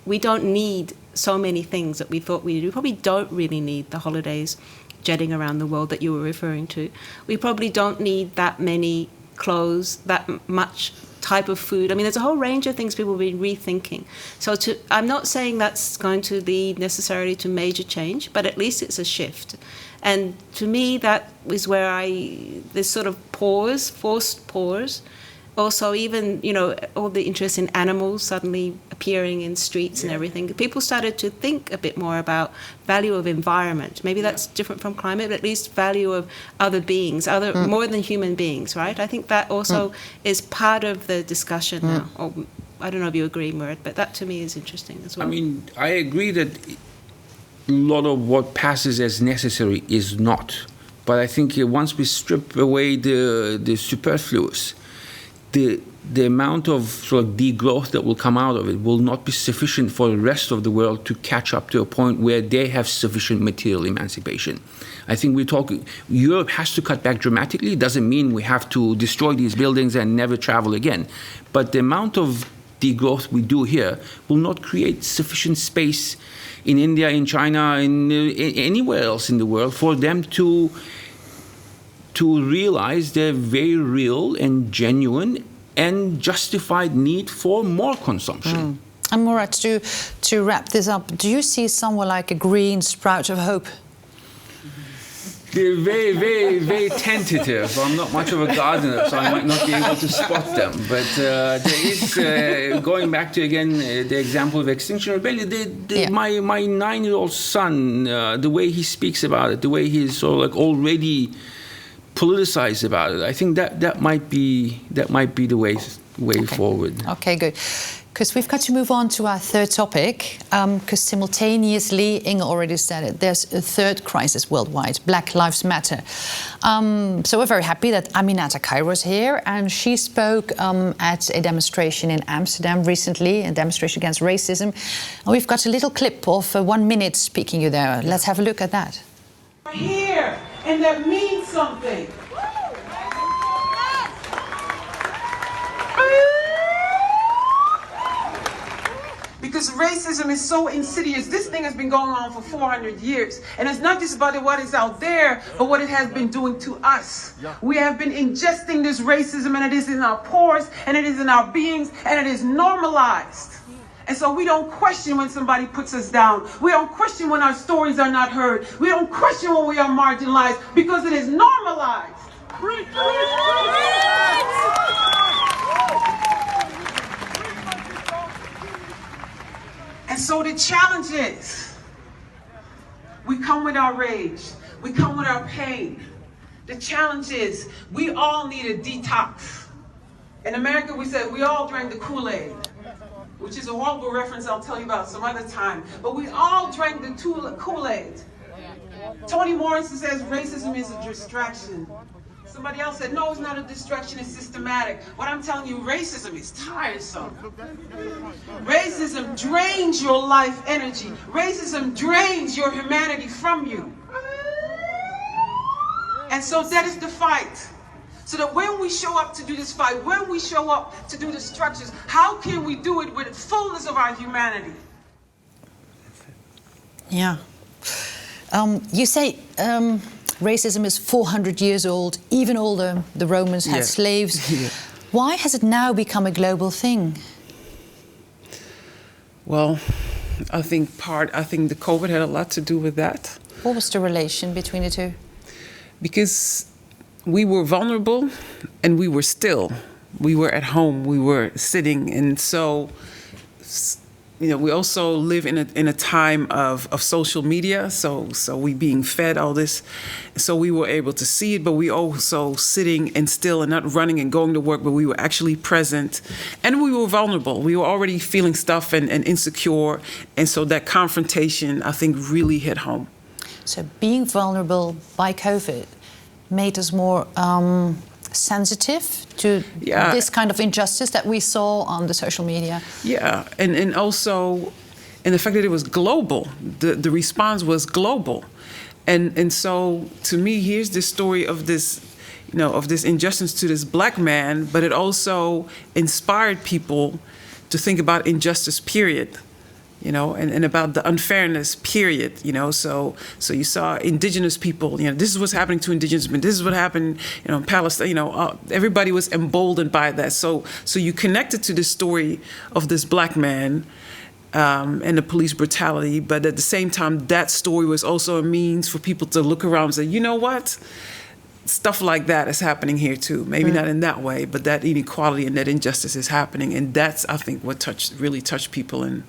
we don't need so many things that we thought we did. We probably don't really need the holidays, jetting around the world that you were referring to. We probably don't need that many clothes, that much type of food. I mean, there's a whole range of things people have been rethinking. So I'm not saying that's going to lead necessarily to major change, but at least it's a shift. And to me, that is where this sort of forced pause. Also, even, all the interest in animals suddenly appearing in streets and everything. People started to think a bit more about value of environment. Maybe that's different from climate, but at least value of other beings, more than human beings, right? I think that also is part of the discussion now. Or, I don't know if you agree, Murat, but that to me is interesting as well. I mean, I agree that a lot of what passes as necessary is not. But I think once we strip away the superfluous, the amount of sort of degrowth that will come out of it will not be sufficient for the rest of the world to catch up to a point where they have sufficient material emancipation. I think Europe has to cut back dramatically. It doesn't mean we have to destroy these buildings and never travel again. But the amount of degrowth we do here will not create sufficient space in India, in China, anywhere else in the world for them to realize their very real and genuine and justified need for more consumption. And Murat, to wrap this up, do you see somewhere like a green sprout of hope? They're very, very, very tentative. I'm not much of a gardener, so I might not be able to spot them. But there is, going back to, again, the example of Extinction Rebellion, my 9-year-old son, the way he speaks about it, the way he's sort of like already politicized about it, I think that might be the way forward. Okay, good. Because we've got to move on to our third topic, because simultaneously, Inge already said it, there's a third crisis worldwide, Black Lives Matter. So we're very happy that Aminata Cairo is here, and she spoke at a demonstration in Amsterdam recently, a demonstration against racism. And we've got a little clip of 1 minute speaking you there. Let's have a look at that. Here, and that means something. Because racism is so insidious. This thing has been going on for 400 years. And it's not just about what is out there, but what it has been doing to us. We have been ingesting this racism, and it is in our pores, and it is in our beings, and it is normalized. And so we don't question when somebody puts us down. We don't question when our stories are not heard. We don't question when we are marginalized, because it is normalized. And so the challenge is, we come with our rage, we come with our pain. The challenge is, we all need a detox. In America, we said we all drank the Kool-Aid, which is a horrible reference I'll tell you about some other time. But we all drank the Kool-Aid. Toni Morrison says racism is a distraction. Somebody else said, no, it's not a distraction, it's systematic. What I'm telling you, racism is tiresome. Racism drains your life energy. Racism drains your humanity from you. And so that is the fight. So that when we show up to do this fight, when we show up to do the structures, how can we do it with the fullness of our humanity? Yeah. You say racism is 400 years old, even older. The Romans had slaves. Yeah. Why has it now become a global thing? Well, I think the COVID had a lot to do with that. What was the relation between the two? Because we were vulnerable and we were still. We were at home, we were sitting, and so we also live in a time of social media, so we being fed all this, so we were able to see it, but we also sitting and still and not running and going to work, but we were actually present, and we were vulnerable. We were already feeling stuff and insecure, and so that confrontation, I think, really hit home. So being vulnerable by COVID made us more sensitive to this kind of injustice that we saw on the social media. Yeah, and also, and the fact that it was global, the response was global. And so, to me, here's the story of this, of this injustice to this Black man, but it also inspired people to think about injustice, period. And about the unfairness, period, so you saw indigenous people, this is what's happening to indigenous men, this is what happened, in Palestine, everybody was emboldened by that. So you connected to this story of this Black man and the police brutality, but at the same time, that story was also a means for people to look around and say, you know what? Stuff like that is happening here too. Maybe not in that way, but that inequality and that injustice is happening. And that's, I think, what really touched people and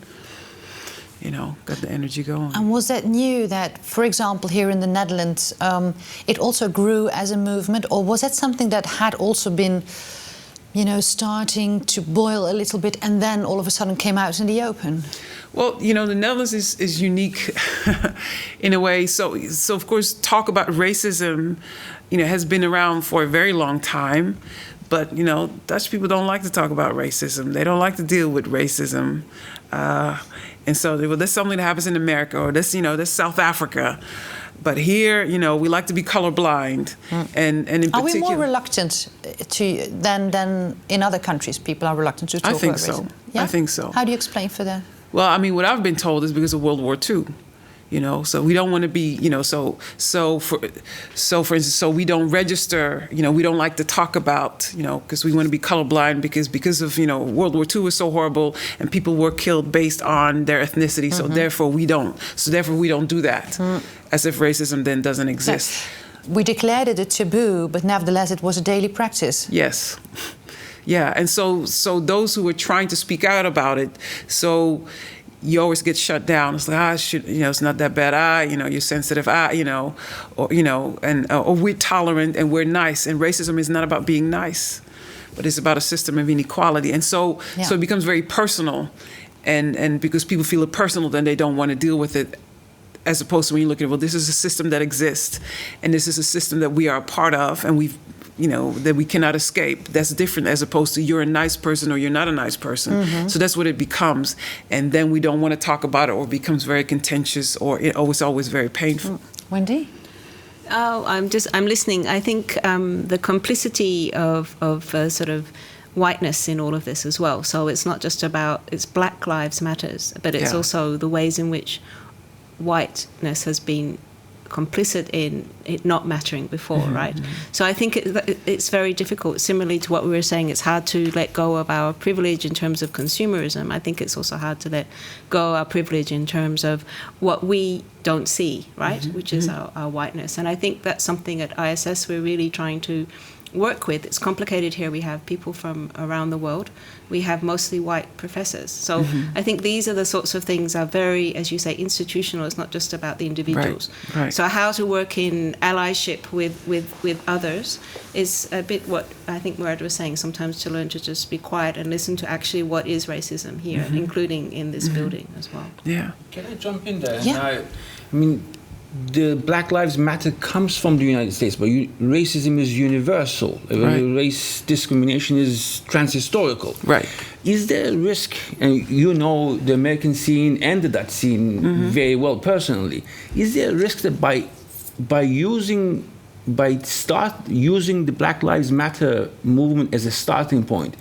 got the energy going. And was that new that, for example, here in the Netherlands, it also grew as a movement, or was that something that had also been, starting to boil a little bit and then all of a sudden came out in the open? Well, the Netherlands is unique in a way. So of course, talk about racism has been around for a very long time. But, Dutch people don't like to talk about racism. They don't like to deal with racism. And so, well, there's something that happens in America, or this South Africa. But here, we like to be colorblind. And in are particular... we more reluctant than in other countries? People are reluctant to talk about racism? Yeah? I think so. How do you explain for that? Well, I mean, what I've been told is because of World War II. So we don't want to be, for instance, so we don't register, we don't like to talk about, because we want to be colorblind because of, World War II was so horrible and people were killed based on their ethnicity. So therefore we don't do that, as if racism then doesn't exist. So we declared it a taboo, but nevertheless it was a daily practice. Yes. Yeah. And so those who were trying to speak out about it, so you always get shut down. It's like, it's not that bad. You're sensitive. Or we're tolerant and we're nice. And racism is not about being nice, but it's about a system of inequality. And so it becomes very personal. And because people feel it personal, then they don't want to deal with it. As opposed to when you look at it, well, this is a system that exists, and this is a system that we are a part of, and that we cannot escape. That's different as opposed to you're a nice person or you're not a nice person. So that's what it becomes. And then we don't want to talk about it, or it becomes very contentious, or it's always very painful. Wendy? Oh, I'm listening. I think the complicity of sort of whiteness in all of this as well. So it's not just it's Black Lives Matters, but it's also the ways in which whiteness has been complicit in it not mattering before, right? So I think it's very difficult. Similarly to what we were saying, it's hard to let go of our privilege in terms of consumerism. I think it's also hard to let go of our privilege in terms of what we don't see, right? Which is our whiteness. And I think that's something at ISS we're really trying to work with. It's complicated here. We have people from around the world. We have mostly white professors. So I think these are the sorts of things are very, as you say, institutional. It's not just about the individuals. Right. So how to work in allyship with others is a bit what I think Murat was saying, sometimes to learn to just be quiet and listen to actually what is racism here, including in this building as well. Yeah. Can I jump in there? Yeah. I mean, the Black Lives Matter comes from the United States, but racism is universal. Right. Race discrimination is transhistorical. Right. Is there a risk, and you know the American scene and the Dutch scene very well personally, is there a risk that by using the Black Lives Matter movement as a starting point,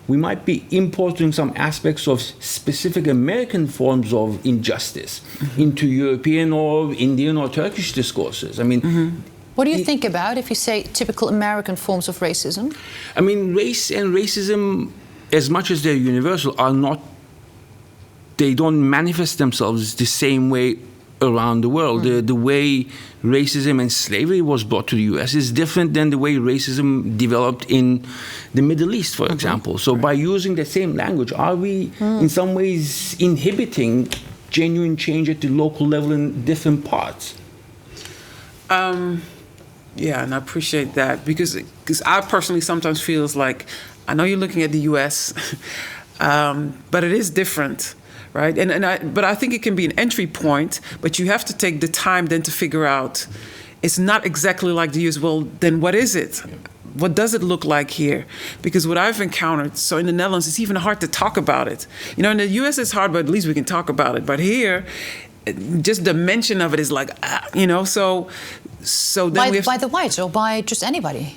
we might be importing some aspects of specific American forms of injustice into European or Indian or Turkish discourses? I mean, what do you think about if you say typical American forms of racism? I mean, race and racism, as much as they're universal, they don't manifest themselves the same way around the world. The way racism and slavery was brought to the US is different than the way racism developed in the Middle East, for example. So by using the same language, are we in some ways inhibiting genuine change at the local level in different parts? Yeah, and I appreciate that because I personally sometimes feels like, I know you're looking at the US, but it is different. Right, but I think it can be an entry point, but you have to take the time then to figure out it's not exactly like the US. Well, then what is it? What does it look like here? Because what I've encountered, so in the Netherlands, it's even hard to talk about it. In the US it's hard, but at least we can talk about it. But here, just the mention of it is like, so then by the whites or by just anybody?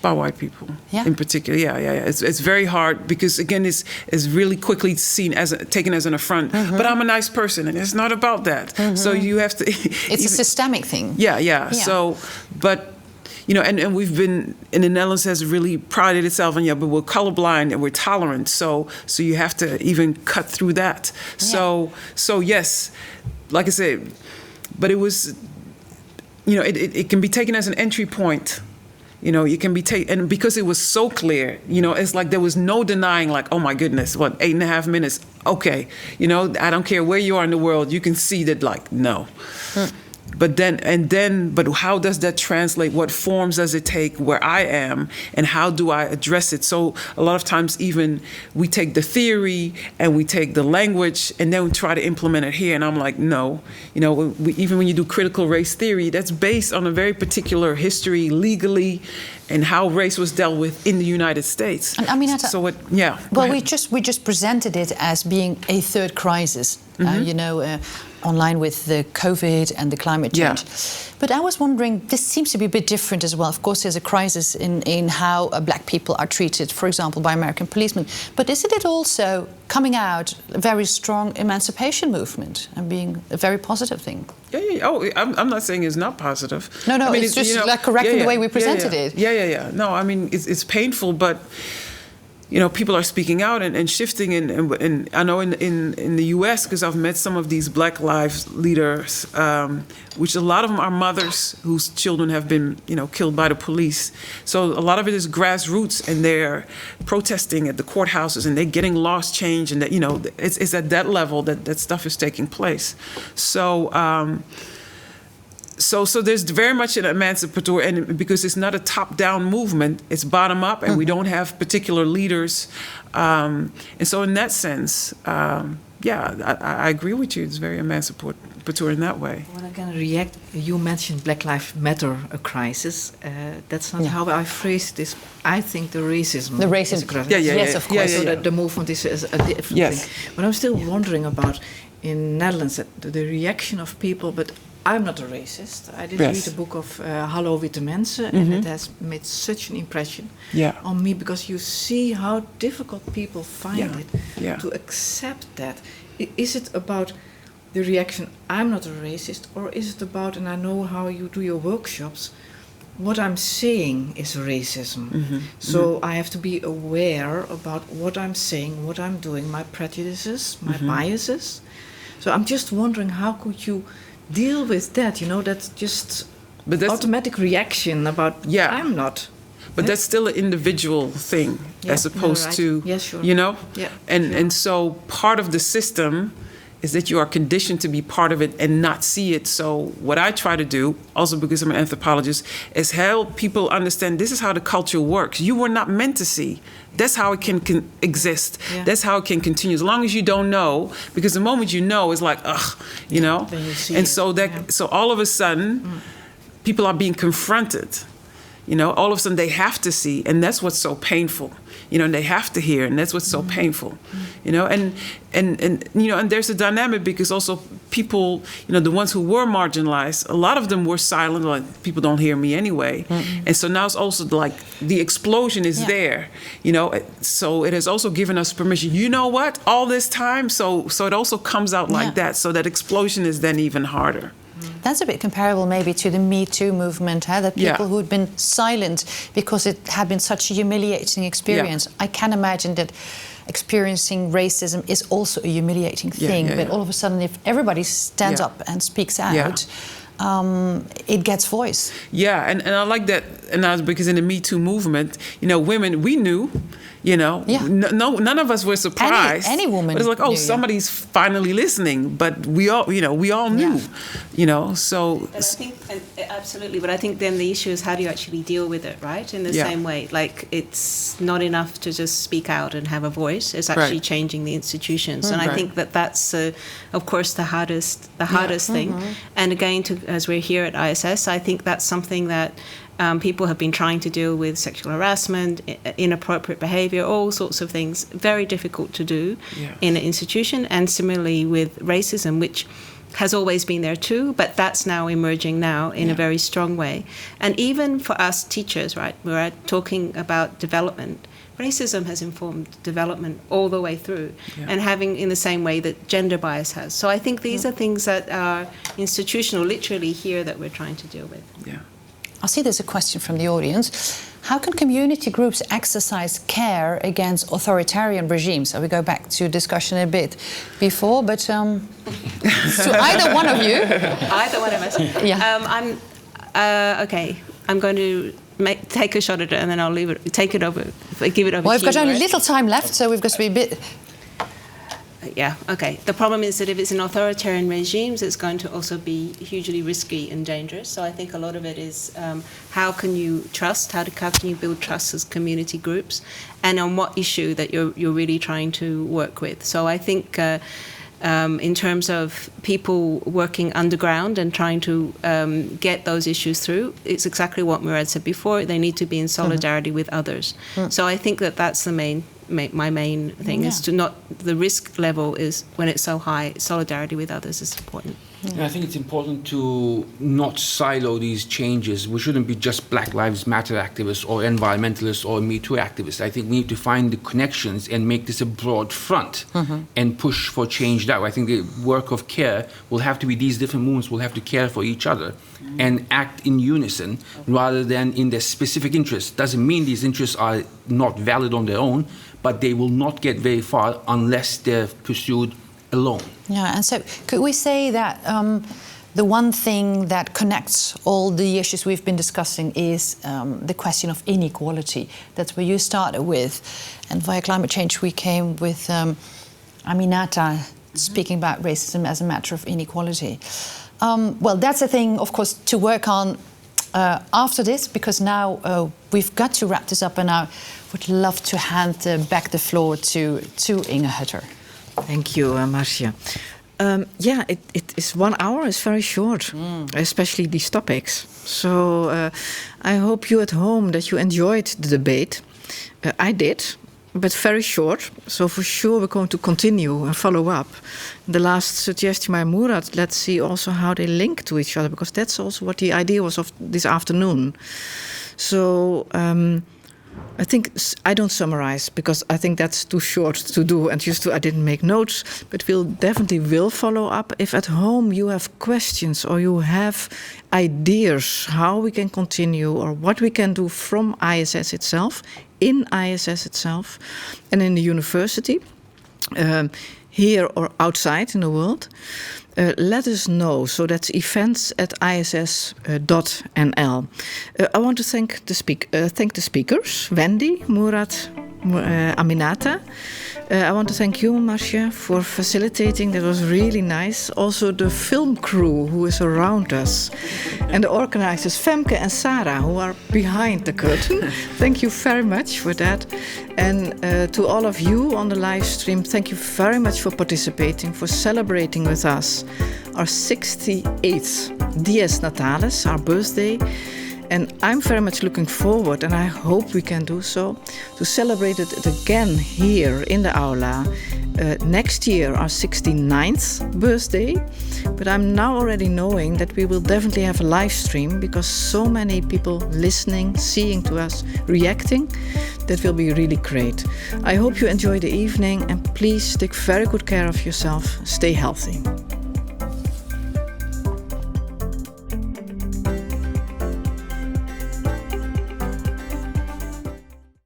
By white people, in particular, yeah. It's very hard because again, it's really quickly taken as an affront. But I'm a nice person, and it's not about that. So you have to. It's a systemic thing. Yeah. So, but and we've been in the Netherlands has really prided itself on but we're colorblind and we're tolerant. So you have to even cut through that. Yeah. So yes, like I said, but it was, it can be taken as an entry point. It can be taken, and because it was so clear, it's like there was no denying, like, oh my goodness, 8.5 minutes? Okay, I don't care where you are in the world, you can see that, like, no. But how does that translate? What forms does it take where I am, and how do I address it? So a lot of times even we take the theory and we take the language and then we try to implement it here. And I'm like, no, even when you do critical race theory, that's based on a very particular history legally and how race was dealt with in the United States. And Aminata, Well, we just presented it as being a third crisis. Online with the COVID and the climate change. But I was wondering, this seems to be a bit different as well. Of course, there's a crisis in how black people are treated, for example, by American policemen. But isn't it also coming out a very strong emancipation movement and being a very positive thing? Yeah. Oh, I'm not saying it's not positive. No, I mean, it's just like correcting the way we presented it. Yeah. No, I mean, it's painful, but people are speaking out and shifting, and I know in the U.S., because I've met some of these Black Lives leaders, which a lot of them are mothers whose children have been killed by the police. So a lot of it is grassroots, and they're protesting at the courthouses, and they're getting laws changed, and that it's at that level that stuff is taking place. So. So there's very much an emancipatory, and because it's not a top-down movement, it's bottom-up, and we don't have particular leaders. And so in that sense, I agree with you. It's very emancipatory in that way. When I can react, you mentioned Black Lives Matter, a crisis. That's not how I phrased this. I think the racism. The racism. Is a crisis. Yes, of course. So the movement is a different thing. But I'm still wondering about, in Netherlands, the reaction of people, but I'm not a racist. I did read the book of Hallo Witte Mensen, and it has made such an impression on me, because you see how difficult people find it to accept that. Is it about the reaction, I'm not a racist, or is it about, and I know how you do your workshops, what I'm saying is racism. So I have to be aware about what I'm saying, what I'm doing, my prejudices, my biases. So I'm just wondering, how could you deal with that? That's just automatic reaction about I'm not. But that's still an individual thing as opposed to, And so part of the system is that you are conditioned to be part of it and not see it. So what I try to do, also because I'm an anthropologist, is help people understand this is how the culture works. You were not meant to see. That's how it can exist. That's how it can continue. As long as you don't know, because the moment you know, it's like, ugh, Then you see and it. So all of a sudden, people are being confronted. All of a sudden they have to see, and that's what's so painful. And they have to hear, and that's what's so painful. And there's a dynamic, because also people, the ones who were marginalized, a lot of them were silent, like people don't hear me anyway. And so now it's also like the explosion is there, so it has also given us permission. You know what? All this time, so it also comes out like that. So that explosion is then even harder. That's a bit comparable maybe to the Me Too movement, that people who had been silent because it had been such a humiliating experience. I can imagine that experiencing racism is also a humiliating thing, but all of a sudden if everybody stands up and speaks out, it gets voice. And I like that, because in the Me Too movement, women, we knew, none of us were surprised. Any woman. But it's like, somebody's finally listening. But we all knew, So. But I think absolutely. But I think then the issue is how do you actually deal with it, right? In the same way, like it's not enough to just speak out and have a voice. It's actually changing the institutions, and I think that's of course the hardest thing. And again, as we're here at ISS, I think that's something that. People have been trying to deal with sexual harassment, inappropriate behavior, all sorts of things. Very difficult to do in an institution. And similarly with racism, which has always been there too, but that's now emerging now in a very strong way. And even for us teachers, right, we're talking about development. Racism has informed development all the way through, and having in the same way that gender bias has. So I think these are things that are institutional, literally here, that we're trying to deal with. I see there's a question from the audience. How can community groups exercise care against authoritarian regimes? So we go back to discussion a bit before, but to either one of you. Either one of us. I'm going to take a shot at it, and then I'll give it over. Well, we've got only little time left, so we've got to be a bit. Yeah, okay. The problem is that if it's in authoritarian regimes, it's going to also be hugely risky and dangerous. So I think a lot of it is how can you trust, how can you build trust as community groups, and on what issue that you're really trying to work with. So I think in terms of people working underground and trying to get those issues through, it's exactly what Murat said before. They need to be in solidarity with others. So I think that that's my main thing, is to not, the risk level is when it's so high, solidarity with others is important. And I think it's important to not silo these changes. We shouldn't be just Black Lives Matter activists or environmentalists or Me Too activists. I think we need to find the connections and make this a broad front and push for change that way. I think the work of care will have to be, these different movements will have to care for each other and act in unison rather than in their specific interests. Doesn't mean these interests are not valid on their own, but they will not get very far unless they're pursued alone. Yeah, and so could we say that the one thing that connects all the issues we've been discussing is the question of inequality? That's where you started with. And via climate change, we came with Aminata speaking about racism as a matter of inequality. Well, that's a thing, of course, to work on after this, because now we've got to wrap this up, and I would love to hand back the floor to Inge Hutter. Thank you, Marcia. Yeah, it is 1 hour. It's very short, especially these topics. So I hope you at home that you enjoyed the debate. I did, but very short. So for sure we're going to continue and follow up. The last suggestion by Murat, let's see also how they link to each other, because that's also what the idea was of this afternoon. So I think I don't summarize, because I think that's too short to do, and I didn't make notes, but we'll definitely follow up. If at home you have questions or you have ideas how we can continue or what we can do from ISS itself, in ISS itself, and in the university, here or outside in the world, let us know. So that's events@iss.nl. I want to thank the speakers, Wendy, Murat, Aminata. I want to thank you, Marcia, for facilitating. That was really nice. Also the film crew who is around us, and the organizers, Femke and Sarah, who are behind the curtain. Thank you very much for that. And to all of you on the live stream, thank you very much for participating, for celebrating with us our 68th Dies Natalis, our birthday. And I'm very much looking forward, and I hope we can do so, to celebrate it again here in the aula next year, our 69th birthday. But I'm now already knowing that we will definitely have a live stream, because so many people listening, seeing to us, reacting. That will be really great. I hope you enjoy the evening, and please take very good care of yourself. Stay healthy.